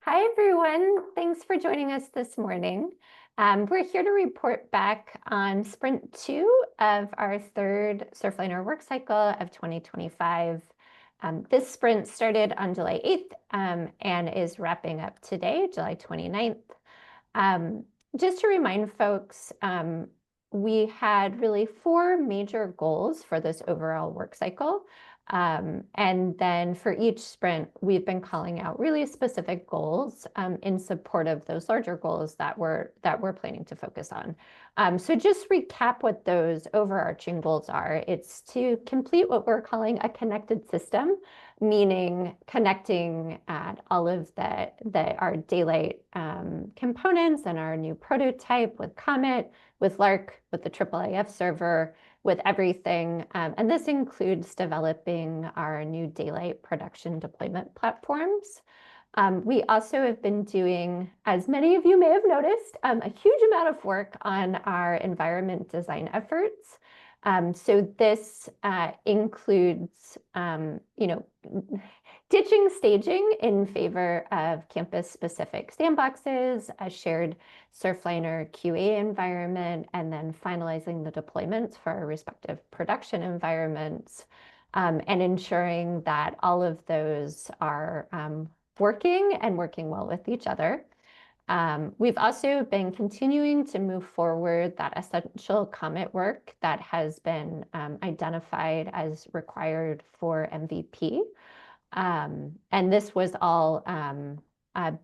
Hi, everyone. Thanks for joining us this morning. We're here to report back on Sprint 2 of our third Surfliner work cycle of 2025. This sprint started on July 8th and is wrapping up today, July 29th. Um, just to remind folks, we had really four major goals for this overall work cycle. And then for each sprint, we've been calling out really specific goals in support of those larger goals that we're planning to focus on. So just recap what those overarching goals are. It's to complete what we're calling a connected system, meaning connecting all of our daylight components and our new prototype with Comet, with Lark, with the IIIF server, with everything. And this includes developing our new daylight production deployment platforms. We also have been doing, as many of you may have noticed, a huge amount of work on our environment design efforts. So this includes, ditching staging in favor of campus-specific sandboxes, a shared Surfliner QA environment, and then finalizing the deployments for our respective production environments, and ensuring that all of those are working and working well with each other. We've also been continuing to move forward that essential Comet work that has been identified as required for MVP. And this was all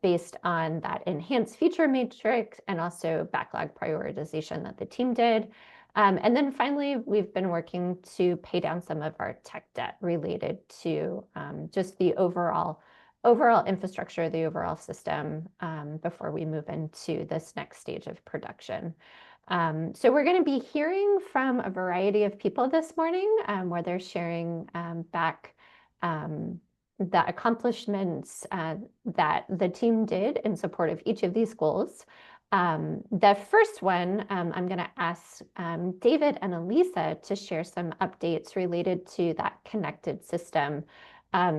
based on that enhanced feature matrix and also backlog prioritization that the team did. And then finally, we've been working to pay down some of our tech debt related to just the overall infrastructure, the overall system, before we move into this next stage of production. So we're going to be hearing from a variety of people this morning, where they're sharing back the accomplishments that the team did in support of each of these goals. The first one, I'm going to ask David and Elisa to share some updates related to that connected system,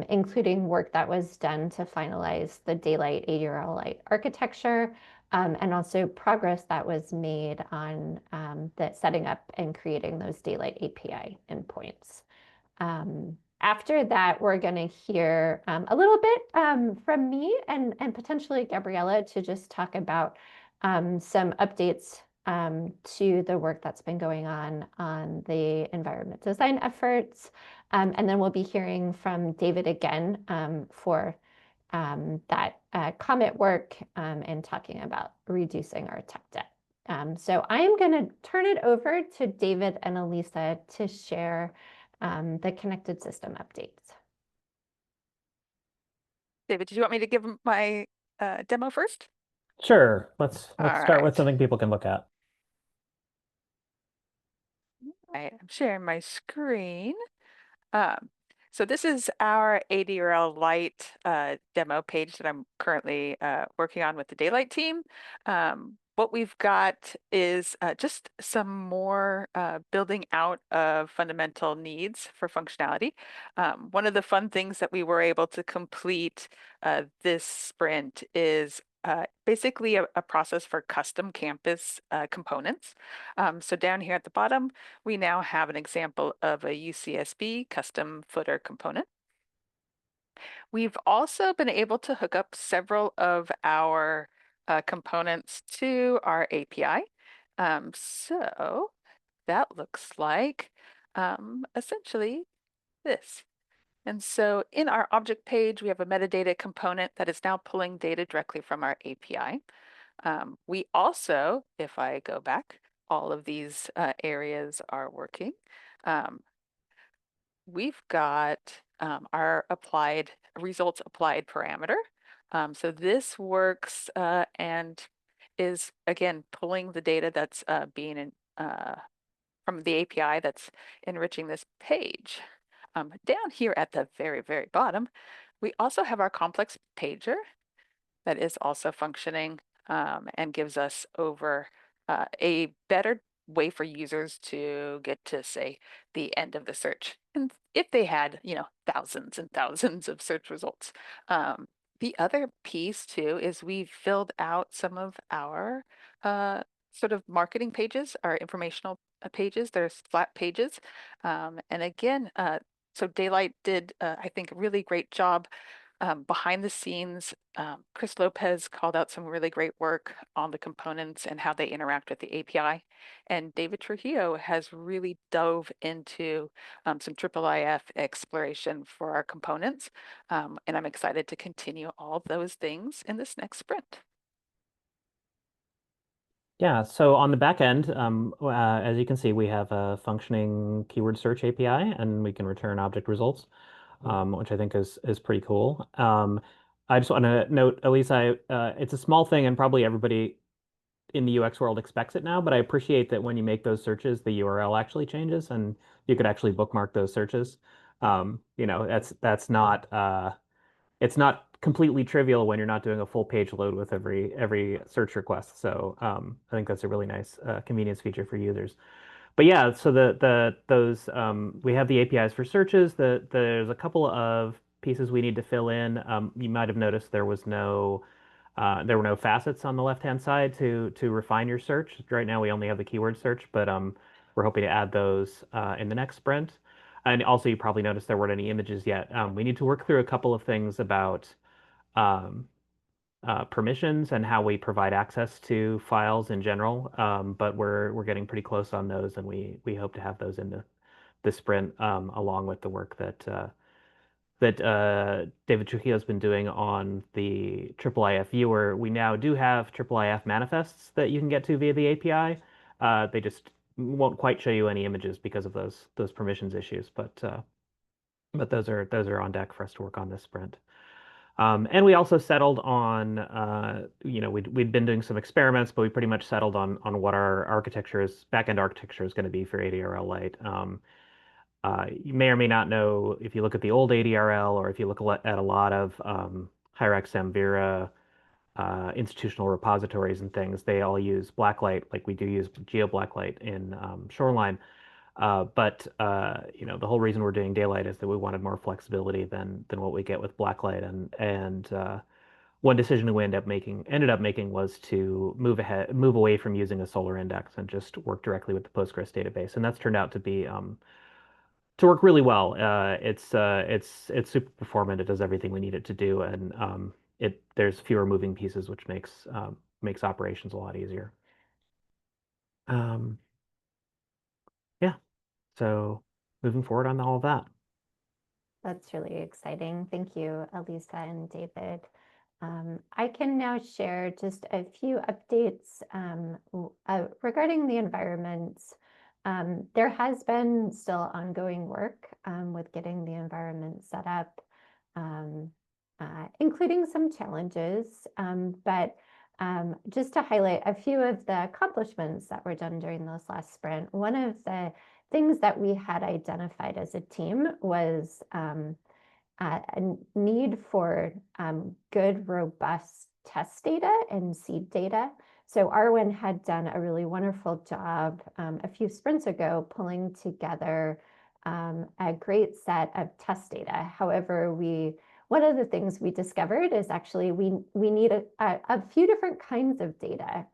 including work that was done to finalize the Daylight ADRL Lite architecture, and also progress that was made on the setting up and creating those Daylight API endpoints. After that, we're going to hear a little bit from me and potentially Gabriella to just talk about some updates to the work that's been going on the environment design efforts. And then we'll be hearing from David again for that Comet work and talking about reducing our tech debt. So I'm going to turn it over to David and Elisa to share the connected system updates. David, did you want me to give my demo first? Sure. Let's All start with right. something people can look at. I'm sharing my screen. So this is our ADRL Lite demo page that I'm currently working on with the Daylight team. What we've got is just some more building out of fundamental needs for functionality. One of the fun things that we were able to complete this sprint is basically a process for custom campus components. So down here at the bottom, we now have an example of a UCSB custom footer component. We've also been able to hook up several of our components to our API. So that looks like essentially this. And so in our object page, we have a metadata component that is now pulling data directly from our API. We also, if I go back, all of these areas are working. We've got our applied results applied parameter. So this works and is, again, pulling the data that's being in, from the API that's enriching this page. Down here at the very, very bottom, we also have our complex pager that is also functioning and gives us over a better way for users to get to, say, the end of the search. And if they had, thousands and thousands of search results, The other piece too is we filled out some of our uh, sort of marketing pages, our informational pages. There's flat pages. And again, so Daylight did, I think, a really great job behind the scenes. Chris Lopez called out some really great work on the components and how they interact with the API. And David Trujillo has really dove into some IIIF exploration for our components. And I'm excited to continue all those things in this next sprint. Yeah, so on the back end, as you can see, we have a functioning keyword search API, and we can return object results, which I think is pretty cool. I just want to note, Elisa, it's a small thing, and probably everybody in the UX world expects it now, but I appreciate that when you make those searches, the URL actually changes, and you could actually bookmark those searches. That's not it's not completely trivial when you're not doing a full page load with every search request. So I think that's a really nice convenience feature for users. But yeah, so those we have the APIs for searches. There's a couple of pieces we need to fill in. You might have noticed there were no facets on the left-hand side to refine your search. Right now we only have the keyword search, but we're hoping to add those in the next sprint. And also, you probably noticed there weren't any images yet. We need to work through a couple of things about um, permissions and how we provide access to files in general. But we're getting pretty close on those, and we hope to have those in the sprint along with the work that David Trujillo's been doing on the IIIF viewer. We now do have IIIF manifests that you can get to via the API. They just won't quite show you any images because of those permissions issues, but those are on deck for us to work on this sprint. And we also settled on, we'd been doing some experiments, but we pretty much settled on what our backend architecture is going to be for ADRL Lite. You may or may not know if you look at the old ADRL or if you look at a lot of Hyrax Samvera institutional repositories and things, they all use Blacklight, like we do use Geo Blacklight in Shoreline. But the whole reason we're doing Daylight is that we wanted more flexibility than what we get with Blacklight, and one decision we ended up making was to move away from using a Solr index and just work directly with the Postgres database, and that's turned out to work really well. It's super performant. It does everything we need it to do, and there's fewer moving pieces, which makes operations a lot easier. Um, yeah. So moving forward on all of that. That's really exciting. Thank you, Elisa and David. I can now share just a few updates regarding the environments. There has been still ongoing work with getting the environment set up, including some challenges, but just to highlight a few of the accomplishments that were done during this last sprint, one of the things that we had identified as a team was a need for good, robust test data and seed data. So Arwen had done a really wonderful job a few sprints ago pulling together a great set of test data. However, one of the things we discovered is actually we need a few different kinds of data.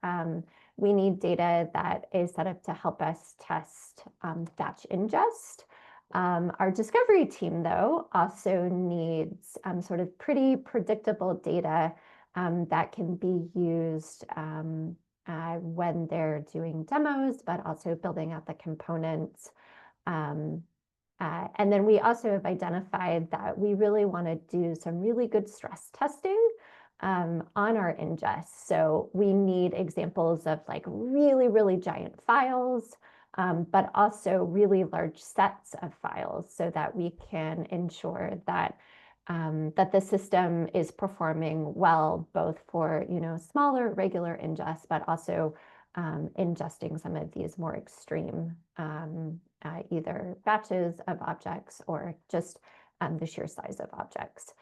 We need data that is set up to help us test batch ingest. Our discovery team, though, also needs sort of pretty predictable data that can be used when they're doing demos, but also building out the components. And then we also have identified that we really want to do some really good stress testing on our ingest. So we need examples of like really, really giant files, but also really large sets of files so that we can ensure that that the system is performing well, both for smaller regular ingest, but also ingesting some of these more extreme either batches of objects or just the sheer size of objects.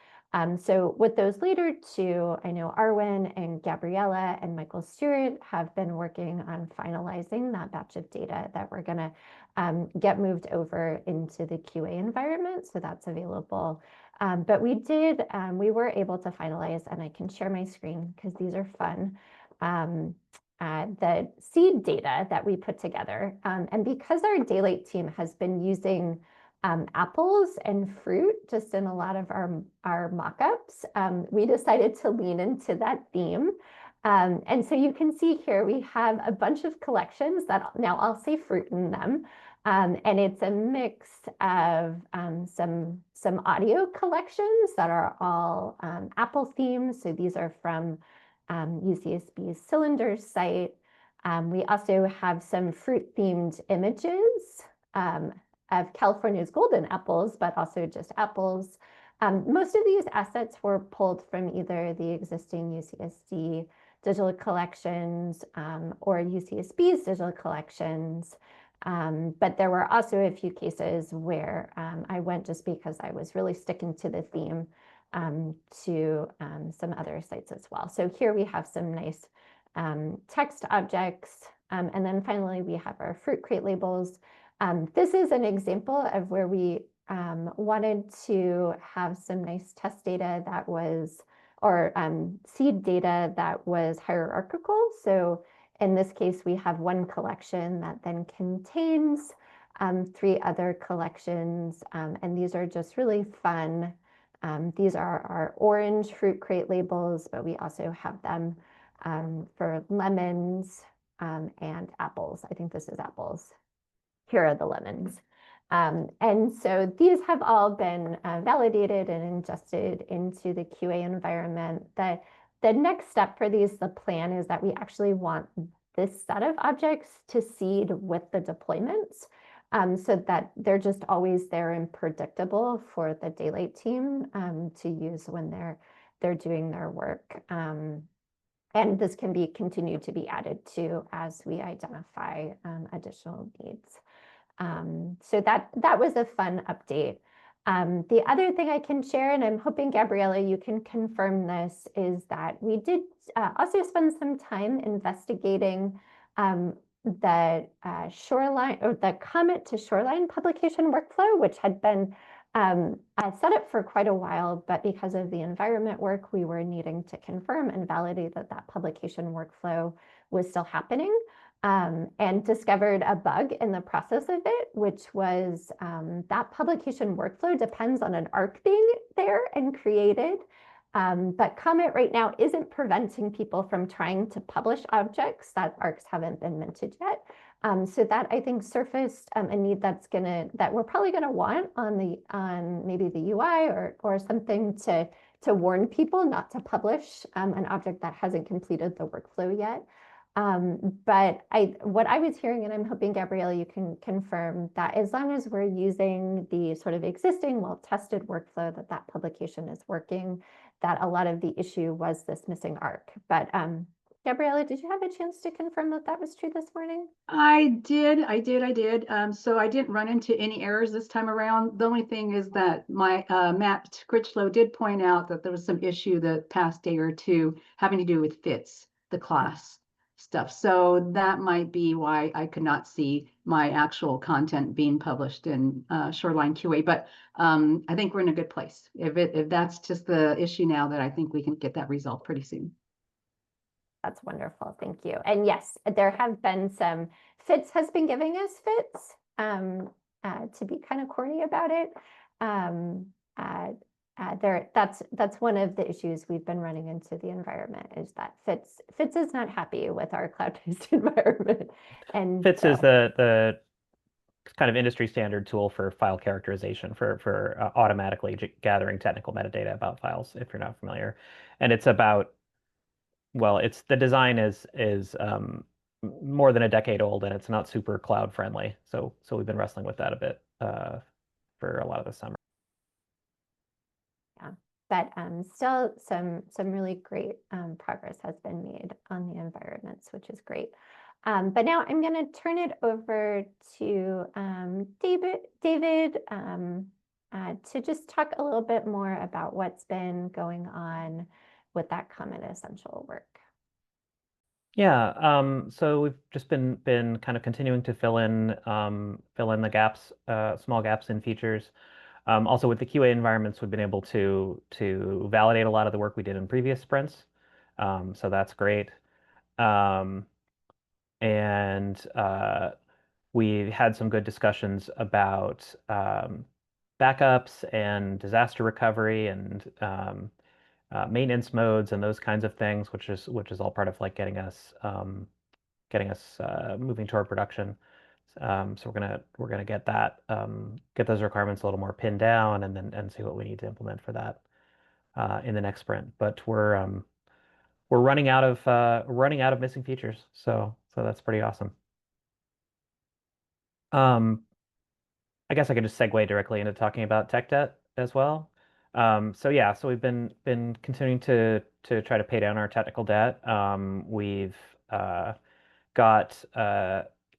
So with those later two, I know Arwen and Gabriella and Michael Stewart have been working on finalizing that batch of data that we're going to get moved over into the QA environment. So that's available But we were able to finalize, and I can share my screen because these are fun, the seed data that we put together. And because our daylight team has been using apples and fruit just in a lot of our mock-ups, we decided to lean into that theme. And so you can see here we have a bunch of collections that now I'll say fruit in them. And it's a mix of some audio collections that are all Apple themes. So these are from UCSB's Cylinders site. We also have some fruit-themed images of California's golden apples, but also just apples. Most of these assets were pulled from either the existing UCSD digital collections or UCSB's digital collections. But there were also a few cases where I went just because I was really sticking to the theme to some other sites as well. So here we have some nice text objects. And then finally, we have our fruit crate labels. This is an example of where we wanted to have some nice test data that was, or seed data that was hierarchical. So in this case, we have one collection that then contains 3 other collections. And these are just really fun. These are our orange fruit crate labels, but we also have them for lemons and apples. I think this is apples. Here are the lemons. And so these have all been validated and ingested into the QA environment. The next step for these, the plan is that we actually want this set of objects to seed with the deployments so that they're just always there and predictable for the daylight team to use when they're doing their work. And this can be continued to be added to as we identify additional needs. So that was a fun update. The other thing I can share, and I'm hoping, Gabriella, you can confirm this, is that we did also spend some time investigating the shoreline, or the Comet to shoreline publication workflow, which had been set up for quite a while, but because of the environment work, we were needing to confirm and validate that that publication workflow was still happening. And discovered a bug in the process of it, which was that publication workflow depends on an ARC being there and created. But Comet right now isn't preventing people from trying to publish objects that ARCs haven't been minted yet. So that I think surfaced a need that we're probably gonna want on maybe the UI or something to warn people not to publish an object that hasn't completed the workflow yet. But what I was hearing, and I'm hoping, Gabriella, you can confirm that as long as we're using the sort of existing well-tested workflow that publication is working, that a lot of the issue was this missing ARC. But Gabriella, did you have a chance to confirm that was true this morning? I did. So I didn't run into any errors this time around. The only thing is that my Matt Critchlow did point out that there was some issue the past day or two having to do with fits, the class stuff. So that might be why I could not see my actual content being published in Shoreline QA. But I think we're in a good place. If that's just the issue now, that I think we can get that resolved pretty soon. That's wonderful. Thank you. And yes, there have been some fits has been giving us fits to be kind of corny about it. That's one of the issues we've been running into the environment, is that Fits is not happy with our cloud-based environment. And Fits is the kind of industry standard tool for file characterization for automatically gathering technical metadata about files, if you're not familiar. And it's about, well, the design is more than a decade old, and it's not super cloud friendly. So we've been wrestling with that a bit for a lot of the summer. Yeah, but still some really great progress has been made on the environments, which is great. But now I'm going to turn it over to David to just talk a little bit more about what's been going on with that Comet Essential work. Yeah, so we've just been kind of continuing to fill in the gaps, small gaps in features. Also with the QA environments, we've been able to validate a lot of the work we did in previous sprints. So that's great. And we had some good discussions about backups and disaster recovery and maintenance modes and those kinds of things, which is all part of like getting us moving toward production. So we're gonna get that get those requirements a little more pinned down and see what we need to implement for that in the next sprint. But we're running out of missing features, so that's pretty awesome. I guess I could just segue directly into talking about tech debt as well. So yeah, so we've been continuing to try to pay down our technical debt. We've got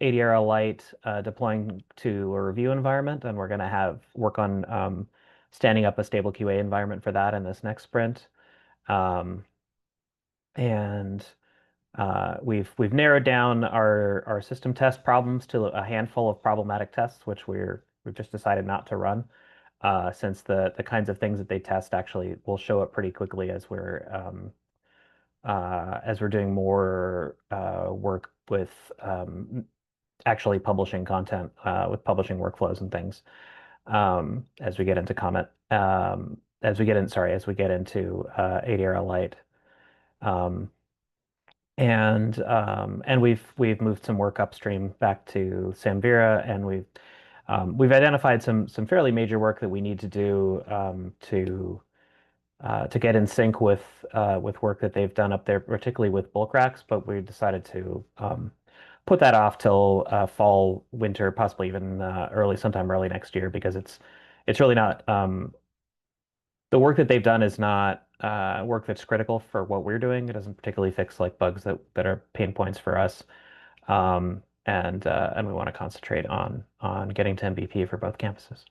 ADRL Lite deploying to a review environment, and we're going to work on standing up a stable QA environment for that in this next sprint. And we've narrowed down our system test problems to a handful of problematic tests, which we've just decided not to run, since the kinds of things that they test actually will show up pretty quickly as we're doing more work with actually publishing content with publishing workflows and things as we get into Comet, as we get into ADRL Lite. And we've moved some work upstream back to Samvera, and we've identified some fairly major work that we need to do to get in sync with work that they've done up there, particularly with bulk racks. But we decided to put that off till fall, winter, possibly even sometime early next year, because it's really not the work that they've done is not work that's critical for what we're doing. It doesn't particularly fix like bugs that are pain points for us. And we want to concentrate on getting to MVP for both campuses.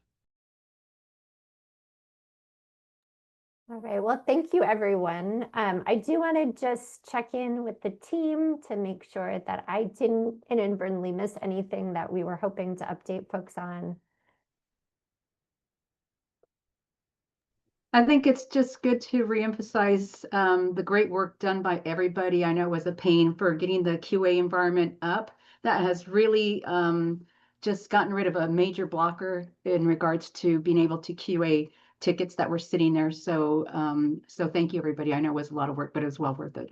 All right, well, thank you, everyone. I do want to just check in with the team to make sure that I didn't inadvertently miss anything that we were hoping to update folks on. I think it's just good to reemphasize the great work done by everybody. I know it was a pain for getting the QA environment up. That has really just gotten rid of a major blocker in regards to being able to QA tickets that were sitting there. So thank you, everybody. I know it was a lot of work, but it was well worth it.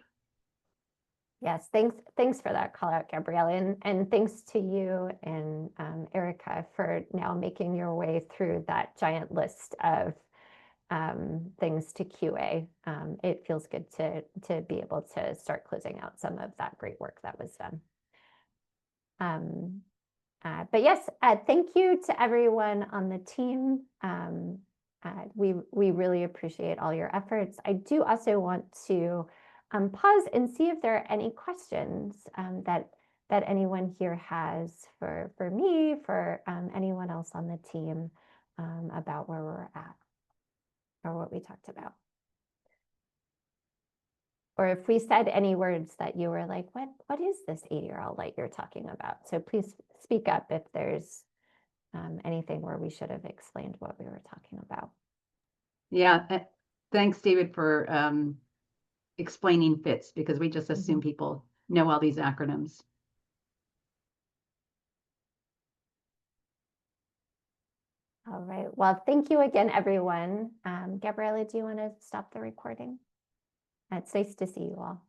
Yes, thanks for that call out, Gabrielle, and thanks to you and Erica for now making your way through that giant list of things to QA. It feels good to be able to start closing out some of that great work that was done. But yes, thank you to everyone on the team. We really appreciate all your efforts. I do also want to pause and see if there are any questions that anyone here has for me, for anyone else on the team about where we're at or what we talked about. Or if we said any words that you were like, what is this ADRL Lite you're talking about? So please speak up if there's anything where we should have explained what we were talking about. Yeah, thanks, David, for explaining FITS, because we just assume people know all these acronyms. All right. Well, thank you again, everyone. Gabriella, do you want to stop the recording? It's nice to see you all.